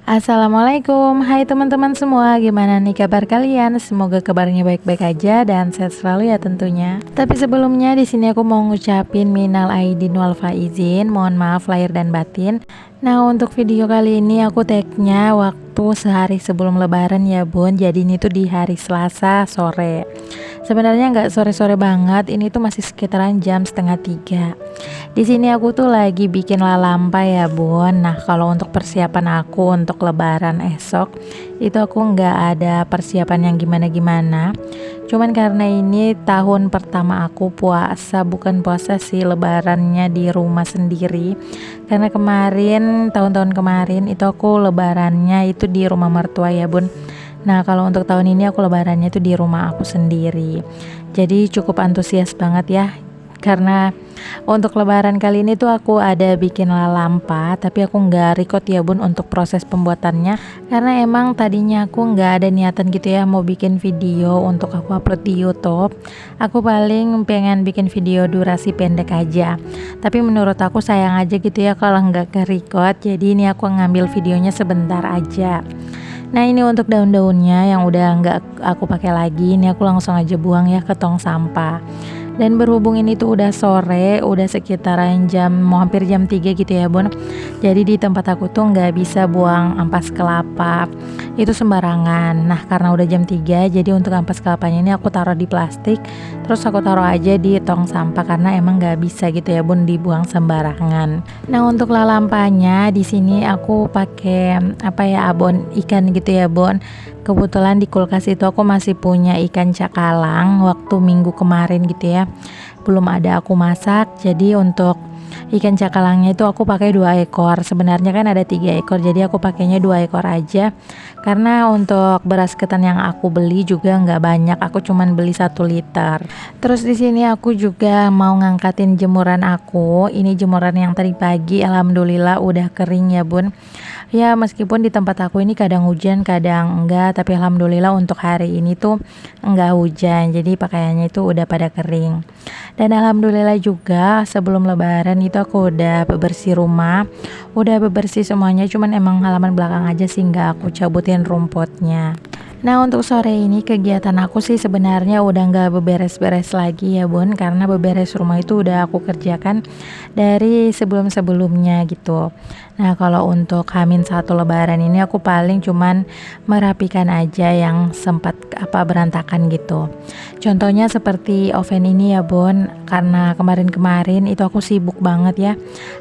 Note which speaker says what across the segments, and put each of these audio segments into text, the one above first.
Speaker 1: Assalamualaikum, hai teman-teman semua, gimana nih kabar kalian? Semoga kabarnya baik-baik aja dan sehat selalu ya tentunya. Tapi sebelumnya di sini aku mau ngucapin minal aidin wal faizin, mohon maaf lahir dan batin. Nah untuk video kali ini aku tagnya waktu sehari sebelum lebaran ya bun, jadi ini tuh di hari Selasa sore. Sebenarnya nggak sore-sore banget, ini tuh masih sekitaran jam setengah 3. Di sini aku tuh lagi bikin lalampa ya bun. Nah kalau untuk persiapan aku untuk lebaran esok itu aku nggak ada persiapan yang gimana-gimana. Cuman karena ini tahun pertama aku puasa, bukan puasa sih, lebarannya di rumah sendiri. Karena kemarin, tahun-tahun kemarin itu aku lebarannya itu di rumah mertua ya bun. Nah kalau untuk tahun ini aku lebarannya itu di rumah aku sendiri. Jadi cukup antusias banget ya. Karena untuk lebaran kali ini tuh aku ada bikin lalampa, tapi aku nggak record ya bun untuk proses pembuatannya. Karena emang tadinya aku nggak ada niatan gitu ya mau bikin video untuk aku upload di YouTube. Aku paling pengen bikin video durasi pendek aja. Tapi menurut aku sayang aja gitu ya kalau nggak ke record. Jadi ini aku ngambil videonya sebentar aja. Nah ini untuk daun-daunnya yang udah nggak aku pakai lagi, ini aku langsung aja buang ya ke tong sampah. Dan berhubung ini tuh udah sore, udah sekitaran mau hampir jam 3 gitu ya bun. Jadi di tempat aku tuh nggak bisa buang ampas kelapa, itu sembarangan. Nah karena udah jam 3, jadi untuk ampas kelapanya ini aku taruh di plastik, terus aku taruh aja di tong sampah karena emang nggak bisa gitu ya bun dibuang sembarangan. Nah untuk lalampanya di sini aku pakai abon ikan gitu ya bun. Kebetulan di kulkas itu aku masih punya ikan cakalang waktu minggu kemarin gitu ya, belum ada aku masak. Jadi untuk ikan cakalangnya itu aku pakai 2 ekor. Sebenarnya kan ada 3 ekor, jadi aku pakainya 2 ekor aja. Karena untuk beras ketan yang aku beli juga nggak banyak, aku cuman beli 1 liter. Terus di sini aku juga mau ngangkatin jemuran aku. Ini jemuran yang tadi pagi, alhamdulillah udah kering ya bun. Ya meskipun di tempat aku ini kadang hujan kadang enggak, tapi alhamdulillah untuk hari ini tuh enggak hujan, jadi pakaiannya itu udah pada kering. Dan alhamdulillah juga sebelum lebaran itu aku udah bebersih rumah, udah bebersih semuanya, cuman emang halaman belakang aja sih nggak aku cabutin rumputnya. Nah untuk sore ini kegiatan aku sih sebenarnya udah nggak beberes-beres lagi ya bun, karena beberes rumah itu udah aku kerjakan dari sebelum-sebelumnya gitu. Nah kalau untuk H-1 lebaran ini aku paling cuman merapikan aja yang sempat berantakan gitu. Contohnya seperti oven ini ya bun, karena kemarin-kemarin itu aku sibuk banget ya.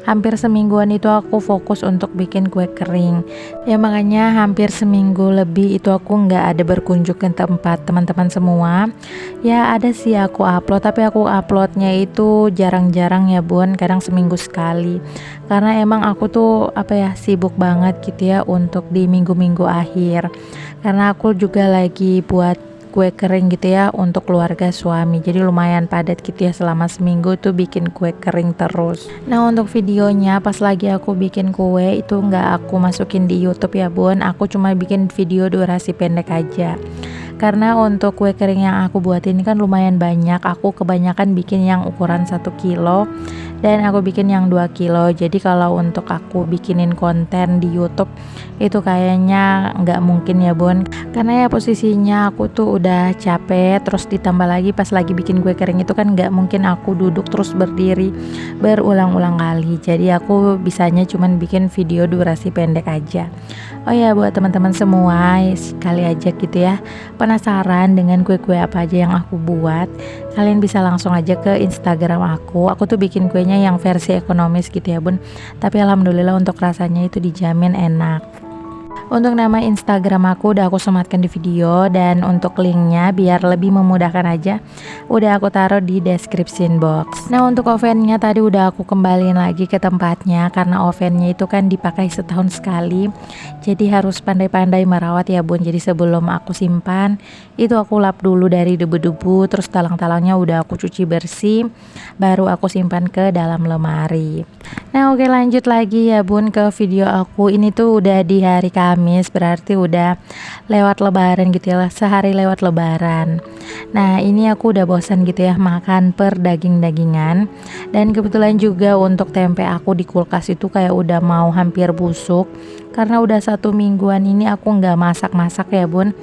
Speaker 1: Hampir semingguan itu aku fokus untuk bikin kue kering. Ya makanya hampir seminggu lebih itu aku nggak ada berkunjung ke tempat teman-teman semua. Ya ada sih aku upload, tapi aku uploadnya itu jarang-jarang ya bun, kadang seminggu sekali. Karena emang aku tuh sibuk banget gitu ya untuk di minggu-minggu akhir. Karena aku juga lagi buat kue kering gitu ya untuk keluarga suami, jadi lumayan padat gitu ya selama seminggu tuh bikin kue kering terus. Nah untuk videonya pas lagi aku bikin kue itu nggak aku masukin di YouTube ya bun, aku cuma bikin video durasi pendek aja. Karena untuk kue kering yang aku buat ini kan lumayan banyak, aku kebanyakan bikin yang ukuran 1 kilo dan aku bikin yang 2 kilo. Jadi kalau untuk aku bikinin konten di YouTube itu kayaknya nggak mungkin ya bun, karena ya posisinya aku tuh udah capek, terus ditambah lagi pas lagi bikin kue kering itu kan nggak mungkin aku duduk terus berdiri berulang-ulang kali. Jadi aku bisanya cuman bikin video durasi pendek aja. Oh ya buat teman-teman semua, sekali aja gitu ya penasaran dengan kue-kue apa aja yang aku buat, kalian bisa langsung aja ke Instagram aku tuh bikin kuenya yang versi ekonomis gitu ya bun, tapi alhamdulillah untuk rasanya itu dijamin enak. Untuk nama Instagram aku udah aku sematkan di video, dan untuk linknya biar lebih memudahkan aja udah aku taruh di description box. Nah untuk ovennya tadi udah aku kembaliin lagi ke tempatnya, karena ovennya itu kan dipakai setahun sekali, jadi harus pandai-pandai merawat ya bun. Jadi sebelum aku simpan itu aku lap dulu dari debu-debu, terus talang-talangnya udah aku cuci bersih, baru aku simpan ke dalam lemari. Nah oke, lanjut lagi ya bun ke video aku. Ini tuh udah di hari Kamis, berarti udah lewat lebaran gitu ya, sehari lewat lebaran. Nah ini aku udah bosan gitu ya makan per daging-dagingan. Dan kebetulan juga untuk tempe aku di kulkas itu kayak udah mau hampir busuk. Karena udah 1 mingguan ini aku nggak masak-masak ya bun.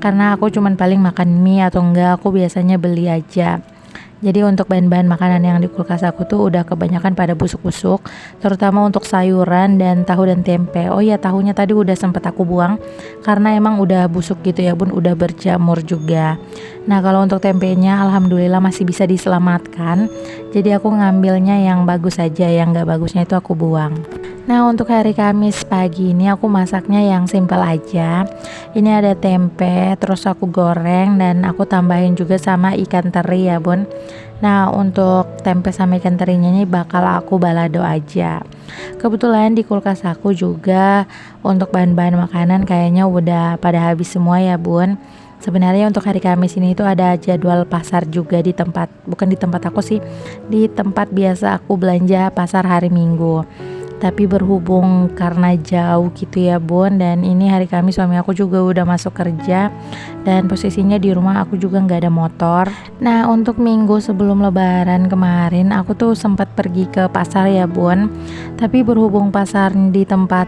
Speaker 1: Karena aku cuman paling makan mie atau enggak aku biasanya beli aja. Jadi untuk bahan-bahan makanan yang di kulkas aku tuh udah kebanyakan pada busuk-busuk, terutama untuk sayuran dan tahu dan tempe. Oh ya, tahunya tadi udah sempet aku buang karena emang udah busuk gitu ya bun, udah berjamur juga. Nah kalau untuk tempenya alhamdulillah masih bisa diselamatkan. Jadi aku ngambilnya yang bagus aja, yang nggak bagusnya itu aku buang. Nah untuk hari Kamis pagi ini aku masaknya yang simple aja. Ini ada tempe, terus aku goreng dan aku tambahin juga sama ikan teri ya bun. Nah untuk tempe sama ikan terinya ini bakal aku balado aja. Kebetulan di kulkas aku juga untuk bahan-bahan makanan kayaknya udah pada habis semua ya bun. Sebenarnya untuk hari Kamis ini itu ada jadwal pasar juga di tempat, bukan di tempat aku sih, di tempat biasa aku belanja pasar hari Minggu. Tapi berhubung karena jauh gitu ya bun, dan ini hari Kamis suami aku juga udah masuk kerja dan posisinya di rumah aku juga nggak ada motor. Nah untuk minggu sebelum lebaran kemarin aku tuh sempat pergi ke pasar ya bun, tapi berhubung pasar di tempat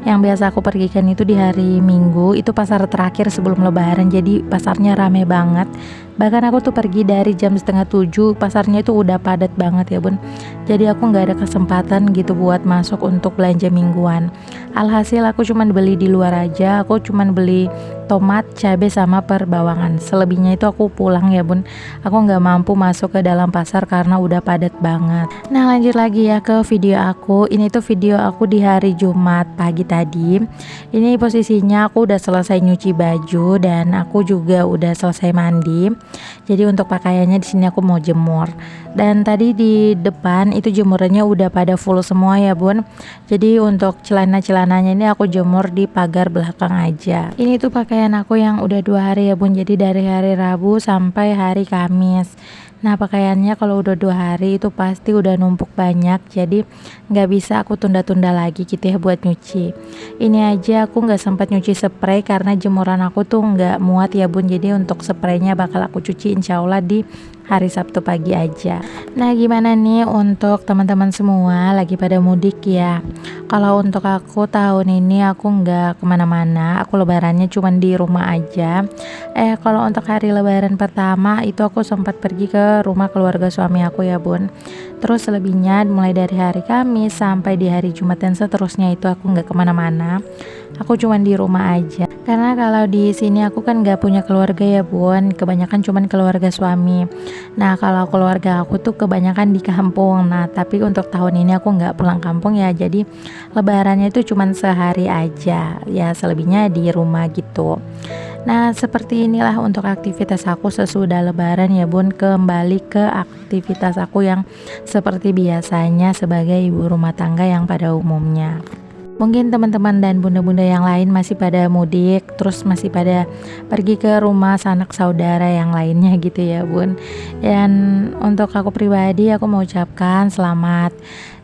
Speaker 1: yang biasa aku pergikan itu di hari Minggu itu pasar terakhir sebelum lebaran, jadi pasarnya rame banget. Bahkan aku tuh pergi dari jam setengah 7, pasarnya itu udah padat banget ya bun. Jadi aku nggak ada kesempatan gitu buat masuk untuk belanja mingguan. Alhasil aku cuman beli di luar aja, aku cuman beli tomat, cabai sama perbawangan. Selebihnya itu aku pulang ya bun. Aku nggak mampu masuk ke dalam pasar karena udah padat banget. Nah lanjut lagi ya ke video aku. Ini tuh video aku di hari Jumat pagi tadi. Ini posisinya aku udah selesai nyuci baju dan aku juga udah selesai mandi. Jadi untuk pakaiannya di sini aku mau jemur. Dan tadi di depan itu jemurannya udah pada full semua ya bun. Jadi untuk celana-celananya ini aku jemur di pagar belakang aja. Ini tuh pakaian aku yang udah 2 hari ya bun. Jadi dari hari Rabu sampai hari Kamis. Nah pakaiannya kalau udah 2 hari itu pasti udah numpuk banyak, jadi nggak bisa aku tunda-tunda lagi gitu ya buat nyuci. Ini aja aku nggak sempat nyuci spray karena jemuran aku tuh nggak muat ya bun, jadi untuk spraynya bakal aku cuci insya Allah di hari Sabtu pagi aja. Nah gimana nih untuk teman-teman semua lagi pada mudik ya? Kalau untuk aku tahun ini aku nggak kemana-mana, aku lebarannya cuma di rumah aja. Kalau untuk hari lebaran pertama itu aku sempat pergi ke rumah keluarga suami aku ya bun. Terus selebihnya mulai dari hari Kamis sampai di hari Jumat dan seterusnya itu aku nggak kemana-mana. Aku cuma di rumah aja. Karena kalau di sini aku kan nggak punya keluarga ya bun, kebanyakan cuman keluarga suami. Nah kalau keluarga aku tuh kebanyakan di kampung. Nah tapi untuk tahun ini aku nggak pulang kampung ya, jadi lebarannya itu cuman sehari aja. Ya selebihnya di rumah gitu. Nah seperti inilah untuk aktivitas aku sesudah lebaran ya bun, kembali ke aktivitas aku yang seperti biasanya sebagai ibu rumah tangga yang pada umumnya. Mungkin teman-teman dan bunda-bunda yang lain masih pada mudik, terus masih pada pergi ke rumah sanak saudara yang lainnya gitu ya bun. Dan untuk aku pribadi aku mau ucapkan selamat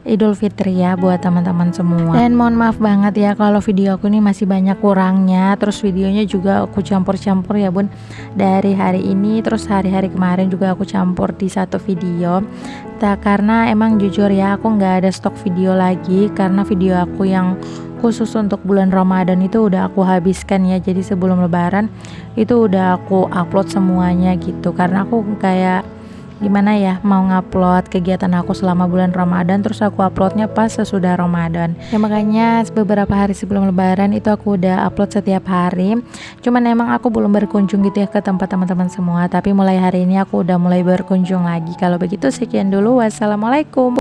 Speaker 1: Idul Fitri ya buat teman-teman semua. Dan mohon maaf banget ya kalau video aku ini masih banyak kurangnya. Terus videonya juga aku campur-campur ya bun. Dari hari ini terus hari-hari kemarin juga aku campur di satu video. Karena emang jujur ya aku nggak ada stok video lagi, karena video aku yang khusus untuk bulan Ramadan itu udah aku habiskan ya. Jadi sebelum lebaran itu udah aku upload semuanya gitu. Karena aku kayak gimana ya, mau ngupload kegiatan aku selama bulan Ramadan terus aku uploadnya pas sesudah Ramadan ya, makanya beberapa hari sebelum lebaran itu aku udah upload setiap hari. Cuman emang aku belum berkunjung gitu ya ke tempat teman-teman semua, tapi mulai hari ini aku udah mulai berkunjung lagi. Kalau begitu sekian dulu, wassalamualaikum.